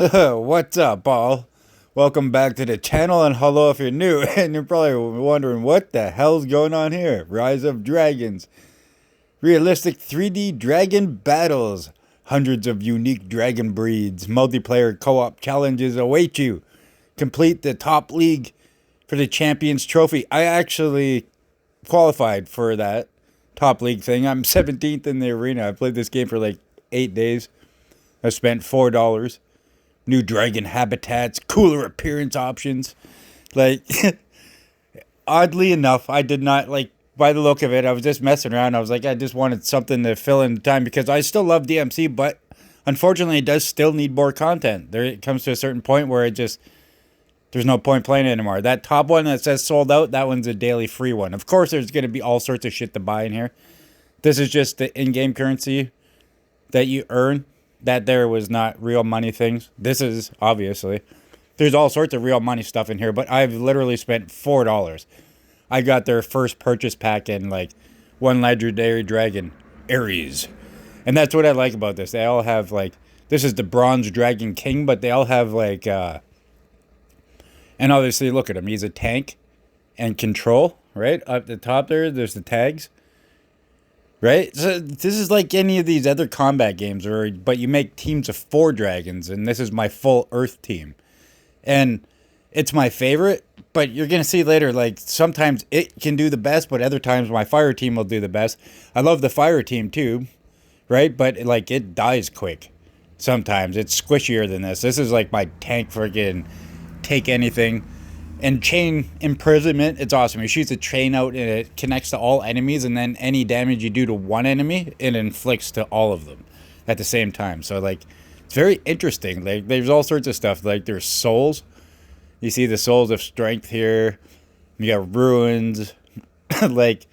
What's up, all? Welcome back to the channel, and hello if you're new, and you're probably wondering what the hell's going on here. Rise of Dragons. Realistic 3D dragon battles. Hundreds of unique dragon breeds. Multiplayer co-op challenges await you. Complete the top league for the Champions Trophy. I actually qualified for that top league thing. I'm 17th in the arena. I played this game for like 8 days. I spent $4. New dragon habitats, cooler appearance options. Like, oddly enough, I did not, like, by the look of it, I was just messing around. I was like, I just wanted something to fill in the time because I still love DMC, but unfortunately, it does still need more content. There it comes to a certain point where it just, there's no point playing it anymore. That top one that says sold out, that one's a daily free one. Of course, there's going to be all sorts of shit to buy in here. This is just the in-game currency that you earn. That there was not real money things. This is, obviously. There's all sorts of real money stuff in here, but I've literally spent $4. I got their first purchase pack in, like, one legendary dragon, Ares. And that's what I like about this. They all have, like, this is the Bronze Dragon King, but they all have, like, and obviously, look at him. He's a tank and control, right? Up the top there's the tags. Right? So this is like any of these other combat games, but you make teams of 4 dragons, and this is my full Earth team. And it's my favorite, but you're going to see later, like, sometimes it can do the best, but other times my fire team will do the best. I love the fire team too, right? But, like, it dies quick. Sometimes. It's squishier than this. This is like my tank freaking take anything. And chain imprisonment, it's awesome. You shoot the chain out and it connects to all enemies, and then any damage you do to one enemy, it inflicts to all of them at the same time. So, like, it's very interesting. Like, there's all sorts of stuff. Like, there's souls. You see the souls of strength here. You got ruins. Like,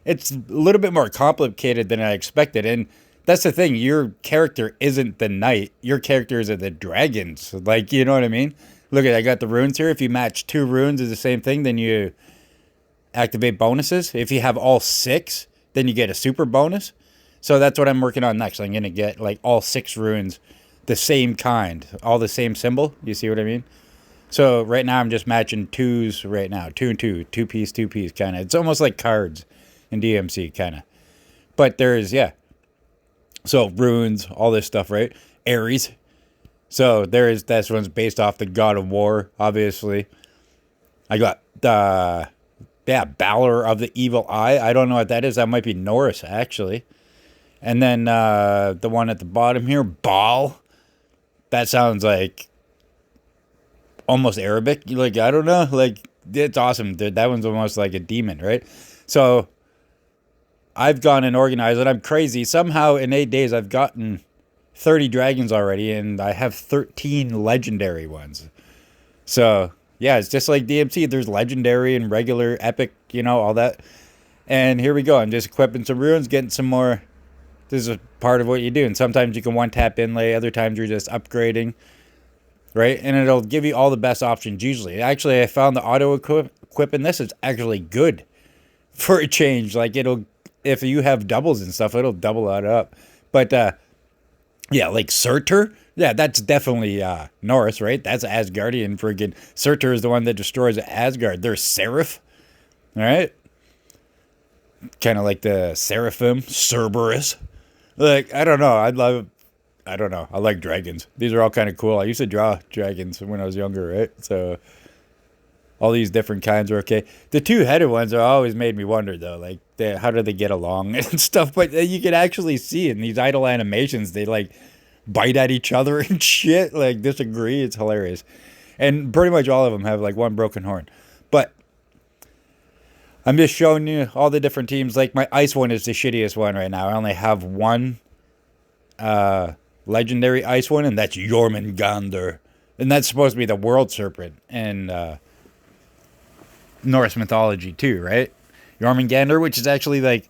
it's a little bit more complicated than I expected. And that's the thing. Your character isn't the knight. Your characters are the dragons. Like, you know what I mean? Look at, I got the runes here. If you match 2 runes is the same thing, then you activate bonuses. If you have all 6, then you get a super bonus. So that's what I'm working on next. I'm going to get like all 6 runes, the same kind, all the same symbol. You see what I mean? So right now I'm just matching 2s right now. 2 and 2, 2 piece, 2 piece kind of. It's almost like cards in DMC kind of. But there's, yeah. So runes, all this stuff, right? Ares. So this one's based off the God of War, obviously. I got the Balor of the Evil Eye. I don't know what that is. That might be Norse, actually. And then the one at the bottom here, Baal. That sounds like almost Arabic. Like, I don't know. Like, it's awesome. That one's almost like a demon, right? So I've gone and organized it. I'm crazy. Somehow in 8 days I've gotten 30 dragons already, and I have 13 legendary ones. So, yeah, it's just like DMC. There's legendary and regular, epic, you know, all that. And here we go. I'm just equipping some runes, getting some more. This is a part of what you do. And sometimes you can one-tap inlay. Other times you're just upgrading, right? And it'll give you all the best options usually. Actually, I found the auto-equip in this is actually good for a change. Like, if you have doubles and stuff, it'll double that up. But, yeah, like Surtur. Yeah, that's definitely Norse, right? That's Asgardian friggin'. Surtur is the one that destroys Asgard. There's Seraph, all right? Kind of like the Seraphim, Cerberus. Like, I don't know. I don't know. I like dragons. These are all kind of cool. I used to draw dragons when I was younger, right? So all these different kinds are okay. The 2-headed ones are always made me wonder, though. Like, how do they get along and stuff? But you can actually see in these idle animations, they, like, bite at each other and shit. Like, disagree. It's hilarious. And pretty much all of them have, like, one broken horn. But I'm just showing you all the different teams. Like, my ice one is the shittiest one right now. I only have one legendary ice one, and that's Jormungandr. And that's supposed to be the world serpent in Norse mythology too, right? Jormungandr, which is actually like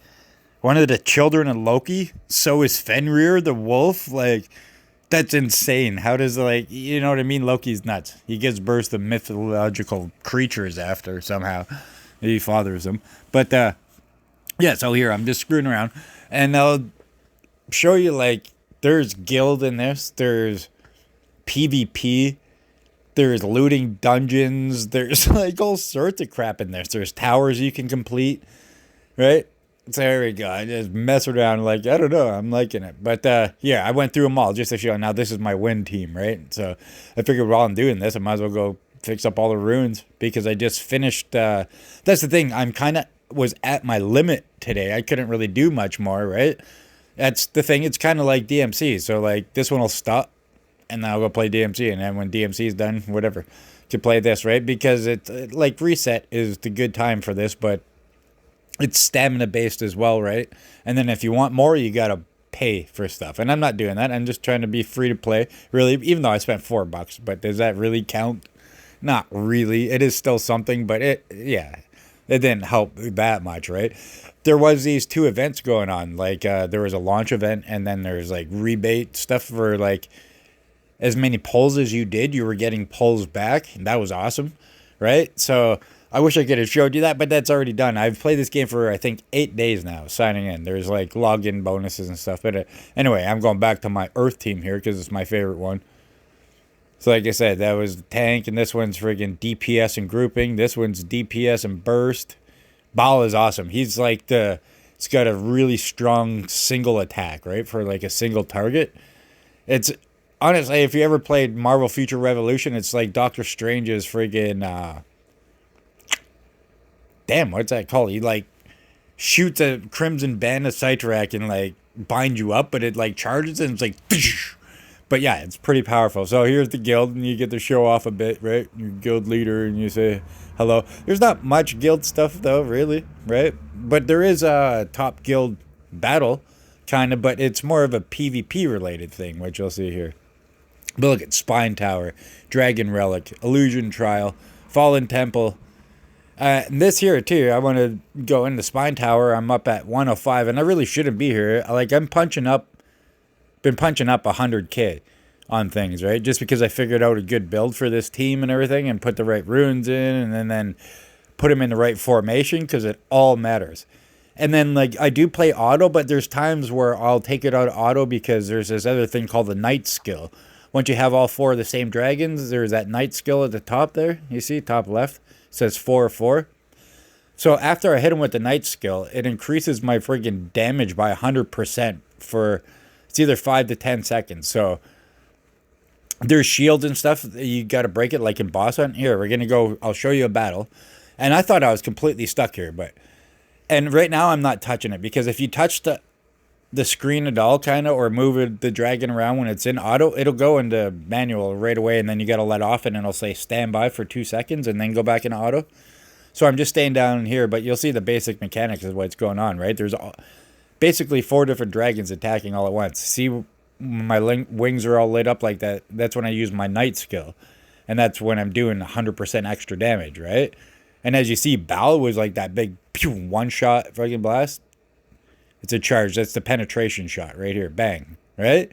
one of the children of Loki. So is Fenrir the wolf. Like, that's insane. How does, like, you know what I mean? Loki's nuts. He gives birth to mythological creatures after somehow. He fathers them. But yeah, so here I'm just screwing around, and I'll show you, like, there's guild in this. There's PvP. There's looting dungeons. There's like all sorts of crap in there. There's towers you can complete, right? So there we go. I just mess around like, I don't know. I'm liking it. But yeah, I went through them all just to show now this is my win team, right? So I figured while I'm doing this, I might as well go fix up all the ruins because I just finished. That's the thing. I'm kind of was at my limit today. I couldn't really do much more, right? That's the thing. It's kind of like DMC. So like this one will stop and then I'll go play DMC. And then when DMC is done, whatever, to play this, right? Because it's like reset is the good time for this, but it's stamina based as well, right? And then if you want more, you got to pay for stuff. And I'm not doing that. I'm just trying to be free to play, really, even though I spent $4. But does that really count? Not really. It is still something, but it didn't help that much, right? There was these two events going on. Like there was a launch event and then there's like rebate stuff for like as many pulls as you did, you were getting pulls back. And that was awesome, right? So I wish I could have showed you that, but that's already done. I've played this game for, I think, 8 days now, signing in. There's, like, login bonuses and stuff. But anyway, I'm going back to my Earth team here because it's my favorite one. So, like I said, that was tank, and this one's friggin' DPS and grouping. This one's DPS and burst. Bal is awesome. He's, like, it's got a really strong single attack, right, for, like, a single target. It's, honestly, if you ever played Marvel Future Revolution, it's like Doctor Strange's friggin'... damn, what's that called? He like shoots a crimson band of Cytrak and like binds you up, but it like charges and it's like, but yeah, it's pretty powerful. So here's the guild, and you get to show off a bit, right? Your guild leader, and you say hello. There's not much guild stuff though, really, right? But there is a top guild battle, kind of, but it's more of a PvP related thing, which you'll see here. But look at Spine Tower, Dragon Relic, Illusion Trial, Fallen Temple. And this here too, I want to go in the Spine Tower. I'm up at 105, and I really shouldn't be here. Like been punching up 100K on things, right? Just because I figured out a good build for this team and everything, and put the right runes in, and then put them in the right formation, because it all matters. And then like I do play auto, but there's times where I'll take it out of auto because there's this other thing called the Knight skill. Once you have all 4 of the same dragons, there's that Knight skill at the top there. You see, top left. Says 4/4. So after I hit him with the Knight skill, it increases my friggin' damage by 100% for it's either 5 to 10 seconds. So there's shields and stuff. You got to break it like in boss hunt. Here, we're going to go. I'll show you a battle. And I thought I was completely stuck here. And right now I'm not touching it because if you touch the screen at all kind of or move the dragon around when it's in auto, it'll go into manual right away, and then you got to let off and it'll say stand by for 2 seconds and then go back into auto. So I'm just staying down here, but you'll see the basic mechanics of what's going on, right? There's basically 4 different dragons attacking all at once. See, my wings are all lit up like that. That's when I use my Knight skill, and that's when I'm doing 100% extra damage, right? And as you see, Bal was like that big pew, one-shot fucking blast. It's a charge. That's the penetration shot right here. Bang. Right?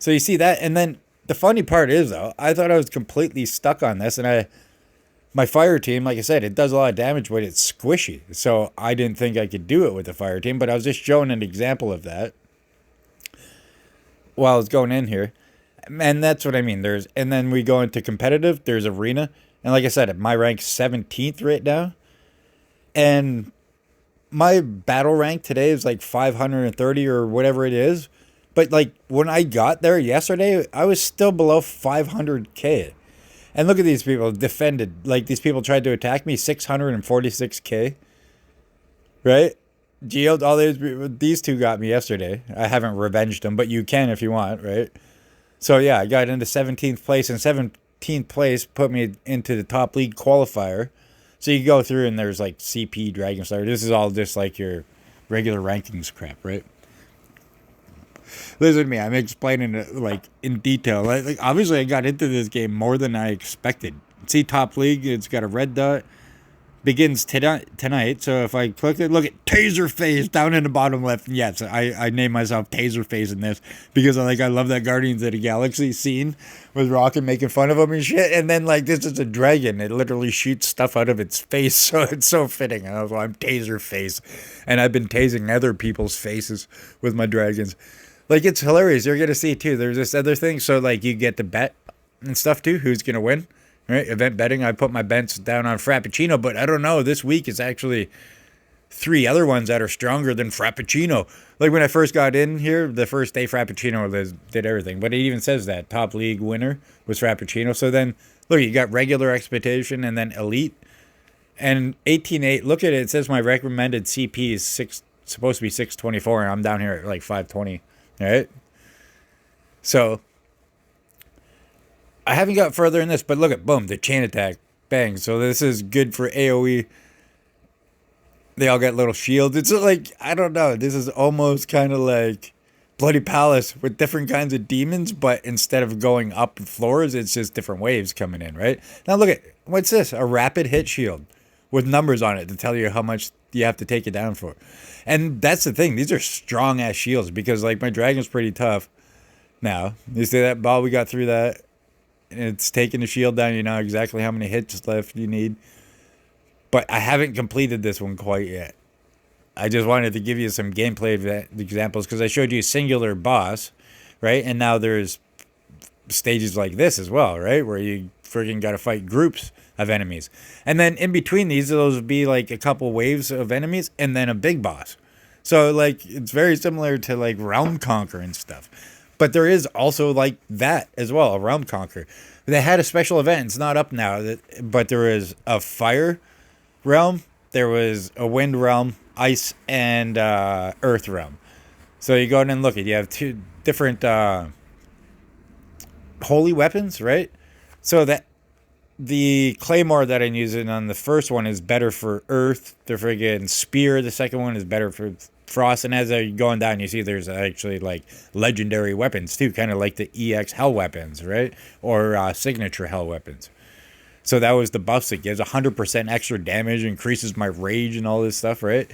So you see that. And then the funny part is, though, I thought I was completely stuck on this. And my fire team, like I said, it does a lot of damage, but it's squishy. So I didn't think I could do it with the fire team. But I was just showing an example of that while I was going in here. And that's what I mean. And then we go into competitive. There's arena. And like I said, my rank's 17th right now. And my battle rank today is like 530 or whatever it is. But like when I got there yesterday, I was still below 500K. And look at these people defended. Like these people tried to attack me, 646K. Right? Geode, all these two got me yesterday. I haven't revenged them, but you can if you want, right? So yeah, I got into 17th place, and 17th place put me into the top league qualifier. So you go through and there's like CP, Dragon Star. This is all just like your regular rankings crap, right? Listen to me. I'm explaining it like in detail. Like obviously I got into this game more than I expected. See top league, it's got a red dot. Begins tonight. So if I click it, look at Taserface down in the bottom left. Yes, I named myself Taserface in this because I love that Guardians of the Galaxy scene with Rocket making fun of him and shit. And then like this is a dragon. It literally shoots stuff out of its face. So it's so fitting. And I was like, I'm Taserface. And I've been tasing other people's faces with my dragons. Like it's hilarious. You're going to see too. There's this other thing. So like you get to bet and stuff too. Who's gonna win? Right? Event betting. I put my bets down on Frappuccino, but I don't know. This week is actually 3 other ones that are stronger than Frappuccino. Like when I first got in here, the first day Frappuccino did everything. But it even says that top league winner was Frappuccino. So then, look, you got regular expectation and then elite. And 18.8, look at it. It says my recommended CP is supposed to be 624, and I'm down here at like 520. All right? So I haven't got further in this, but look at, boom, the chain attack. Bang. So this is good for AoE. They all got little shields. It's like, I don't know. This is almost kind of like Bloody Palace with different kinds of demons, but instead of going up floors, it's just different waves coming in, right? Now look at, what's this? A rapid hit shield with numbers on it to tell you how much you have to take it down for. And that's the thing. These are strong ass shields because like my dragon's pretty tough. Now, you see that ball? We got through that. It's taking the shield down. You know exactly how many hits left you need. But I haven't completed this one quite yet. I just wanted to give you some gameplay examples because I showed you a singular boss, right? And now there's stages like this as well, right? Where you freaking got to fight groups of enemies. And then in between these, those would be like a couple waves of enemies and then a big boss. So like it's very similar to like Realm Conquer and stuff. But there is also like that as well, a Realm Conquer. They had a special event. It's not up now, but there is a fire realm, there was a wind realm, ice, and earth realm. So you go in and look at, you have 2 different holy weapons, right? So that the claymore that I'm using on the first one is better for earth. The friggin' spear, the second one is better for frost. And as you're going down, you see there's actually like legendary weapons too, kind of like the EX hell weapons, right? Or signature hell weapons. So that was the buffs it gives. 100% extra damage, increases my rage and all this stuff, right?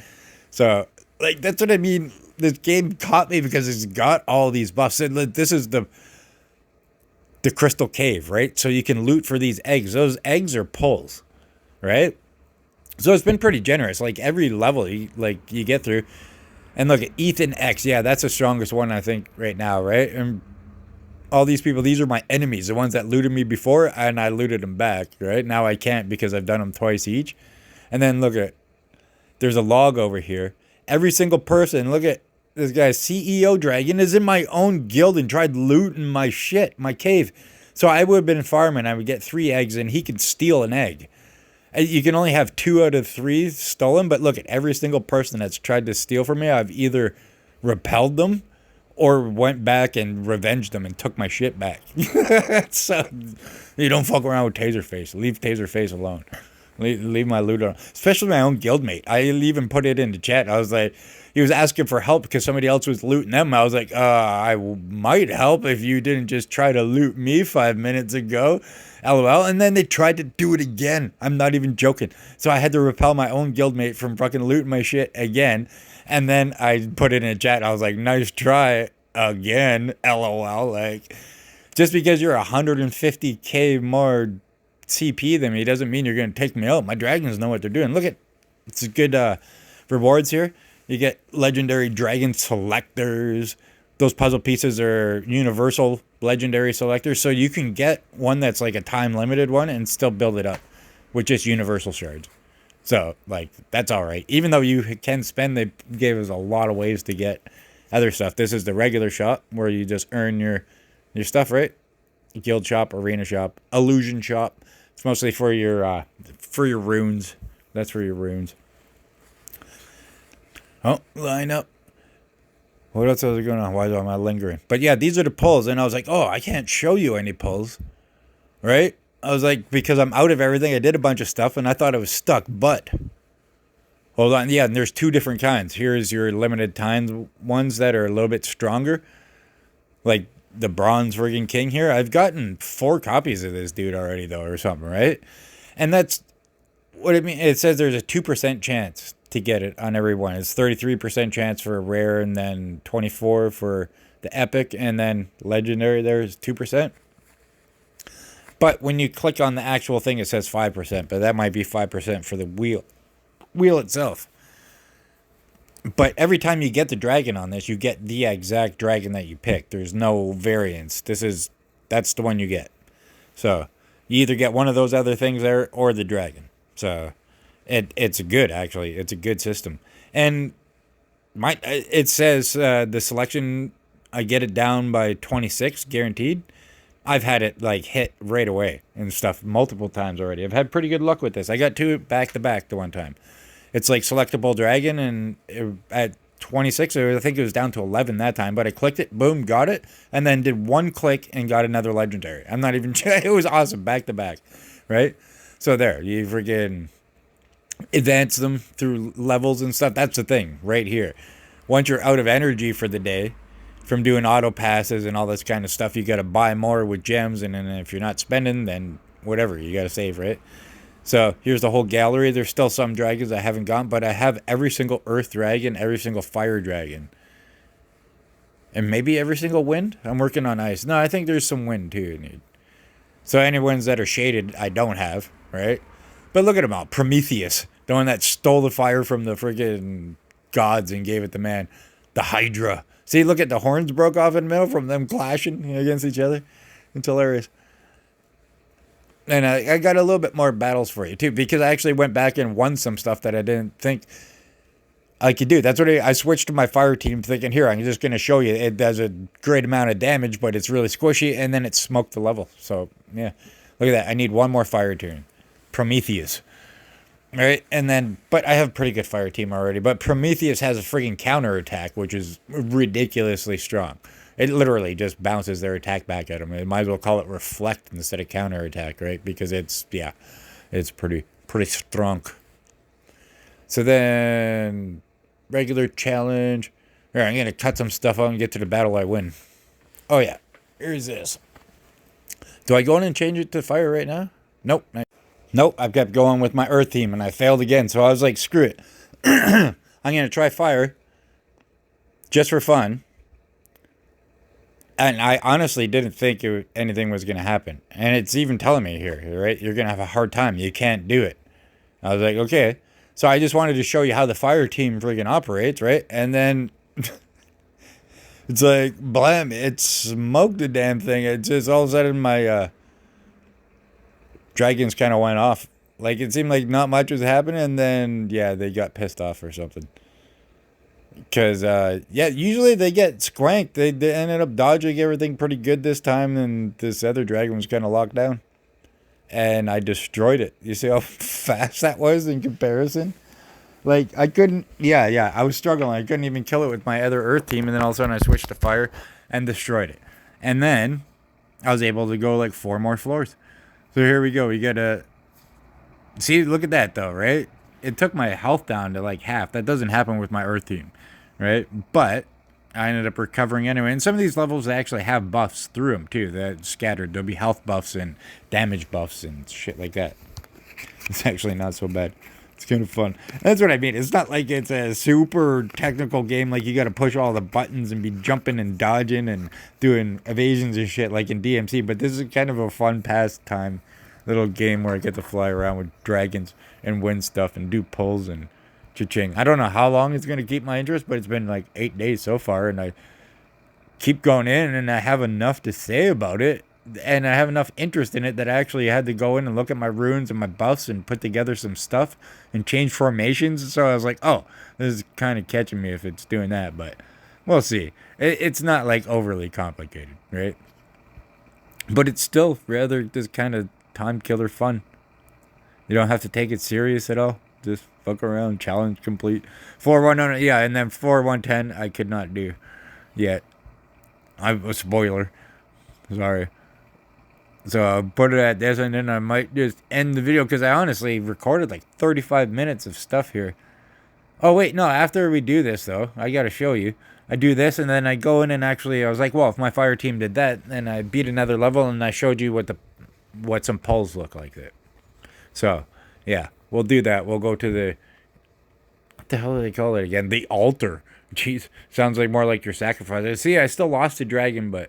So, like, that's what I mean. This game caught me because it's got all these buffs. And this is the crystal cave, right? So you can loot for these eggs. Those eggs are pulls, right? So it's been pretty generous. Like, every level you get through. And look at Ethan X. Yeah, that's the strongest one, I think, right now, right? And all these people, these are my enemies, the ones that looted me before, and I looted them back, right? Now I can't because I've done them twice each. And then look at, there's a log over here. Every single person, look at this guy, CEO Dragon, is in my own guild and tried looting my shit, my cave. So I would have been farming, I would get 3 eggs, and he could steal an egg. You can only have 2 out of 3 stolen, but look at every single person that's tried to steal from me, I've either repelled them or went back and revenged them and took my shit back. So you don't fuck around with Taserface. Leave Taserface alone. Leave my loot alone. Especially my own guildmate. I even put it in the chat. I was like, he was asking for help because somebody else was looting them. I was like, I might help if you didn't just try to loot me 5 minutes ago. LOL. And then they tried to do it again. I'm not even joking. So I had to repel my own guildmate from fucking looting my shit again. And then I put it in a chat. I was like, nice try again. LOL. Like, just because you're 150k more CP than me doesn't mean you're going to take me out. My dragons know what they're doing. Look at, it's good rewards here. You get legendary dragon selectors. Those puzzle pieces are universal legendary selectors. So you can get one that's like a time limited one and still build it up with just universal shards. So, like, that's all right. Even though you can spend, they gave us a lot of ways to get other stuff. This is the regular shop where you just earn your stuff, right? Guild shop, arena shop, illusion shop. It's mostly for your runes. That's for your runes. Oh, line up. What else is going on? Why am I lingering? But yeah, these are the pulls. And I was like, oh, I can't show you any pulls. Right? I was like, because I'm out of everything. I did a bunch of stuff and I thought I was stuck. But hold on. Yeah, and there's 2 different kinds. Here's your limited time ones that are a little bit stronger. Like the bronze friggin' king here. I've gotten 4 copies of this dude already, though, or something, right? And that's what it means. It says there's a 2% chance to get it on every one. It's 33% chance for a rare, and then 24 for the epic, and then legendary. There's 2%. But when you click on the actual thing, it says 5%. But that might be 5% for the wheel itself. But every time you get the dragon on this, you get the exact dragon that you pick. There's no variance. That's the one you get. So you either get one of those other things there or the dragon. So it's good, actually. It's a good system. And it says the selection, I get it down by 26 guaranteed. I've had it like hit right away and stuff multiple times already. I've had pretty good luck with this. I got 2 back to back the one time. It's like selectable dragon, and at 26, I think it was down to 11 that time, but I clicked it, boom, got it, and then did 1 click and got another legendary. I'm not even it was awesome, back to back, right? So there, you freaking advance them through levels and stuff. That's the thing right here. Once you're out of energy for the day from doing auto passes and all this kind of stuff, you got to buy more with gems, and then if you're not spending, then whatever, you got to save, right? So here's the whole gallery. There's still some dragons I haven't gotten, but I have every single earth dragon, every single fire dragon, and maybe every single wind. I'm working on ice. No, I think there's some wind too. So any ones that are shaded, I don't have, right? But look at them all. Prometheus, the one that stole the fire from the friggin' gods and gave it to man. The Hydra. See, look at the horns broke off in the middle from them clashing against each other. It's hilarious. And I got a little bit more battles for you, too, because I actually went back and won some stuff that I didn't think I could do. That's what I switched to my fire team thinking, here, I'm just going to show you. It does a great amount of damage, but it's really squishy, and then it smoked the level. So, yeah. Look at that. I need one more fire team. Prometheus. All right, and then, but I have a pretty good fire team already. But Prometheus has a friggin' counterattack, which is ridiculously strong. It literally just bounces their attack back at them. It might as well call it reflect instead of counterattack, right? Because it's pretty strong. So then, regular challenge. All right, I'm gonna cut some stuff out and get to the battle I win. Oh yeah, here's this. Do I go in and change it to fire right now? Nope. Nope, I've kept going with my earth team, and I failed again. So I was like, screw it. I'm going to try fire just for fun. And I honestly didn't think anything was going to happen. And it's even telling me here, right? You're going to have a hard time. You can't do it. I was like, okay. So I just wanted to show you how the fire team friggin' operates, right? And then it's like, blam, it smoked the damn thing. It just all of a sudden my... dragons kind of went off. Like, it seemed like not much was happening, and then, yeah, they got pissed off or something. Because, yeah, usually they get squanked. They ended up dodging everything pretty good this time, and this other dragon was kind of locked down. And I destroyed it. You see how fast that was in comparison? Like, I couldn't, yeah, I was struggling. I couldn't even kill it with my other earth team, and then all of a sudden I switched to fire and destroyed it. And then I was able to go, like, 4 more floors. So here we go. We got to see. Look at that, though, right? It took my health down to like half. That doesn't happen with my earth team, right? But I ended up recovering anyway. And some of these levels they actually have buffs through them too. That scattered. There'll be health buffs and damage buffs and shit like that. It's actually not so bad. It's kind of fun. That's what I mean. It's not like it's a super technical game like you got to push all the buttons and be jumping and dodging and doing evasions and shit like in DMC. But this is kind of a fun pastime little game where I get to fly around with dragons and win stuff and do pulls and cha-ching. I don't know how long it's going to keep my interest, but it's been like 8 days so far. And I keep going in and I have enough to say about it. And I have enough interest in it that I actually had to go in and look at my runes and my buffs and put together some stuff and change formations. So I was like, oh, this is kind of catching me if it's doing that. But we'll see. It's not like overly complicated, right? But it's still rather just kind of time killer fun. You don't have to take it serious at all. Just fuck around. Challenge complete. 4-1, yeah, and then 4-1-10 I could not do yet. I'm a spoiler. Sorry. So I'll put it at this, and then I might just end the video because I honestly recorded like 35 minutes of stuff here. Oh, wait, no, after we do this, though, I got to show you. I do this, and then I go in and actually, I was like, well, if my fire team did that, and I beat another level, and I showed you what some pulls look like there. So, yeah, we'll do that. We'll go to the, what the hell do they call it again? The altar. Jeez, sounds like more like your sacrifice. See, I still lost a dragon, but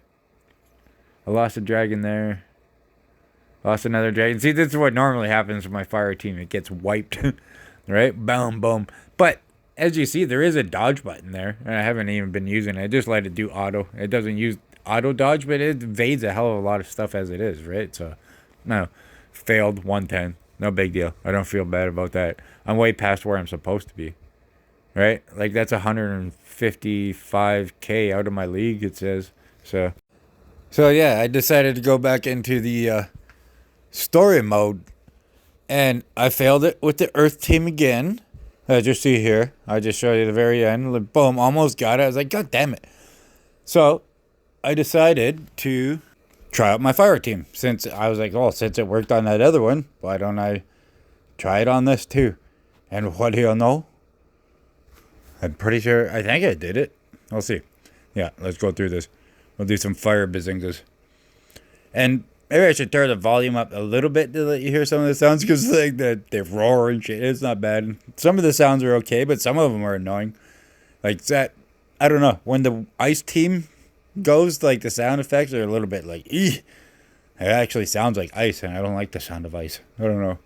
I lost a dragon there. Lost another dragon. See, this is what normally happens with my fire team. It gets wiped. Right? Boom, boom. But, as you see, there is a dodge button there. And I haven't even been using it. I just let it do auto. It doesn't use auto dodge, but it evades a hell of a lot of stuff as it is, right? So, No, failed 110. No big deal. I don't feel bad about that. I'm way past where I'm supposed to be. Right? Like that's 155K out of my league, it says. So yeah, I decided to go back into the story mode, and I failed it with the Earth team again. As you see here, I just showed you the very end. Like, boom, almost got it. I was like, God damn it. So I decided to try out my fire team. Since I was like, oh, since it worked on that other one, why don't I try it on this too? And what do you know? I'm pretty sure, I think I did it. We'll see. Yeah, let's go through this. We'll do some fire bazingas. And maybe I should turn the volume up a little bit to let you hear some of the sounds, because like they roar and shit. It's not bad. Some of the sounds are okay, but some of them are annoying. Like that, I don't know. When the ice team goes, like the sound effects are a little bit like, eeh. It actually sounds like ice, and I don't like the sound of ice. I don't know.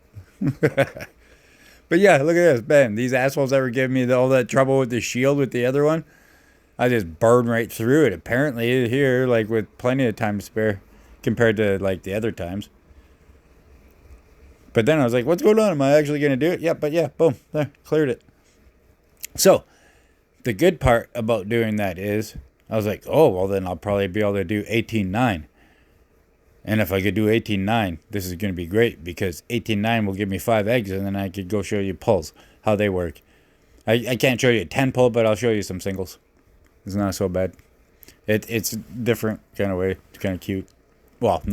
But yeah, look at this, Ben. These assholes that were giving me all that trouble with the shield with the other one, I just burned right through it. Apparently here, like with plenty of time to spare compared to like the other times. But then I was like, what's going on? Am I actually going to do it? Yeah, but yeah, boom, there, cleared it. So the good part about doing that is I was like, oh, well then I'll probably be able to do 18-9. And if I could do 18-9, this is going to be great, because 18-9 will give me 5 eggs, and then I could go show you pulls, how they work. I can't show you a 10 pull, but I'll show you some singles. It's not so bad. It's different kind of way. It's kind of cute. Well,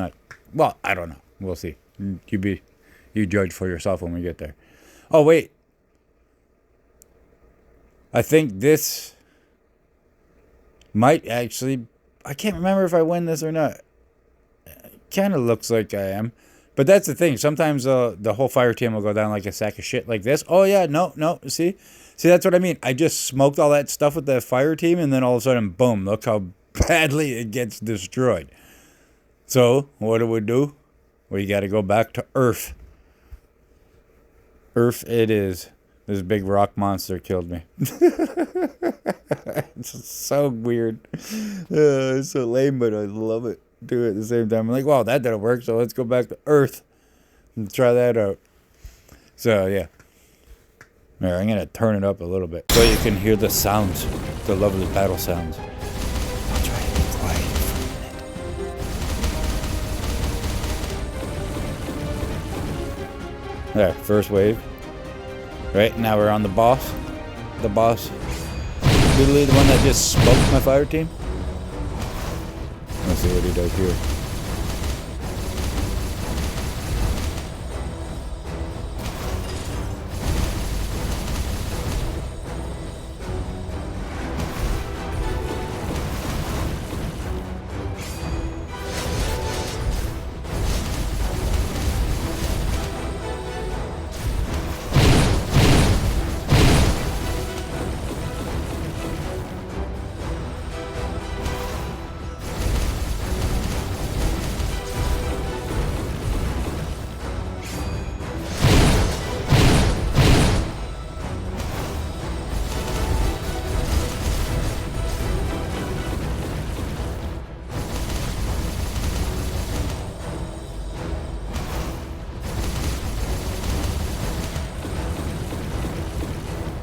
I don't know. We'll see. You judge for yourself when we get there. Oh, wait. I think this might actually, I can't remember if I win this or not. Kind of looks like I am, but that's the thing. Sometimes the whole fire team will go down like a sack of shit like this. Oh yeah, no, see, that's what I mean. I just smoked all that stuff with the fire team, and then all of a sudden, boom, look how badly it gets destroyed. So what do? We got to go back to Earth. Earth it is. This big rock monster killed me. It's so weird. It's so lame, but I love it. Do it at the same time. I'm like, wow, that didn't work, so let's go back to Earth and try that out. So yeah, here, I'm gonna turn it up a little bit so you can hear the sounds, the lovely battle sounds. I'll try to be quiet for a minute. There, first wave. Right, now we're on the boss. Literally the one that just smoked my fire team. Let's see what he does here.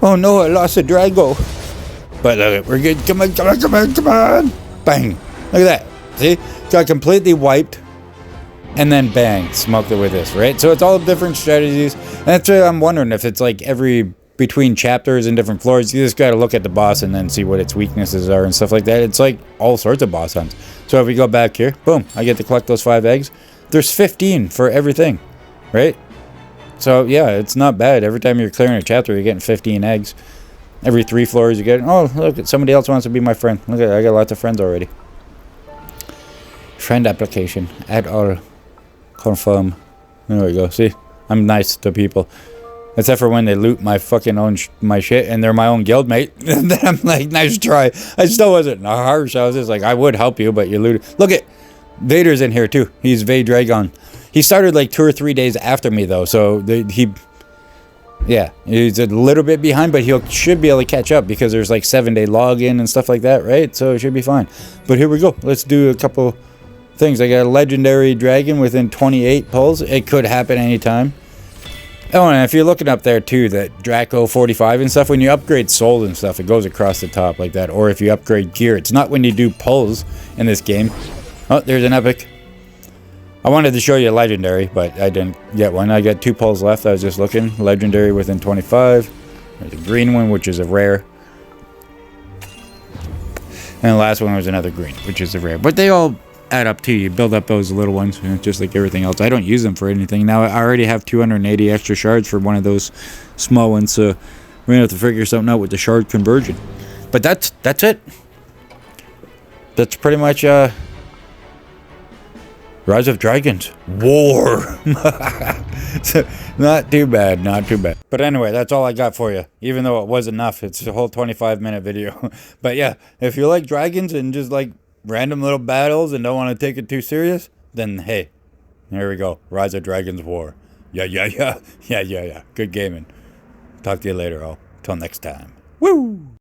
Oh no, I lost a Drago. But look, we're good. Come on. Bang. Look at that. See? Got completely wiped. And then bang. Smoked it with this, right? So it's all different strategies. And that's what I'm wondering, if it's like between chapters and different floors, you just got to look at the boss and then see what its weaknesses are and stuff like that. It's like all sorts of boss hunts. So if we go back here, boom, I get to collect those 5 eggs. There's 15 for everything, right? So yeah, it's not bad. Every time you're clearing a chapter, you're getting 15 eggs. Every 3 floors, you get, oh, look, somebody else wants to be my friend. Look at, I got lots of friends already. Friend application, add all, confirm. There we go. See, I'm nice to people, except for when they loot my fucking my shit, and they're my own guildmate. And then I'm like, nice try. I still wasn't harsh. I was just like, I would help you, but you looted. Look at Vader's in here too. He's Vadragon. He started like 2 or 3 days after me though, so he's a little bit behind, but should be able to catch up because there's like 7-day login and stuff like that, right? So it should be fine. But here we go. Let's do a couple things. I got a legendary dragon within 28 pulls. It could happen anytime. Oh, and if you're looking up there too, that Draco 45 and stuff, when you upgrade souls and stuff, it goes across the top like that. Or if you upgrade gear, it's not when you do pulls in this game. Oh, there's an epic. I wanted to show you a legendary, but I didn't get one. I got 2 pulls left. I was just looking. Legendary within 25. There's a green one, which is a rare. And the last one was another green, which is a rare. But they all add up too. You build up those little ones, just like everything else. I don't use them for anything. Now I already have 280 extra shards for one of those small ones, so we're gonna have to figure something out with the shard conversion. But that's it. That's pretty much Rise of Dragons War. So, not too bad, not too bad. But anyway, that's all I got for you. Even though it was enough, it's a whole 25-minute video. But yeah, if you like dragons and just like random little battles and don't want to take it too serious, then hey, here we go. Rise of Dragons War. Yeah. Good gaming. Talk to you later, all. Till next time. Woo!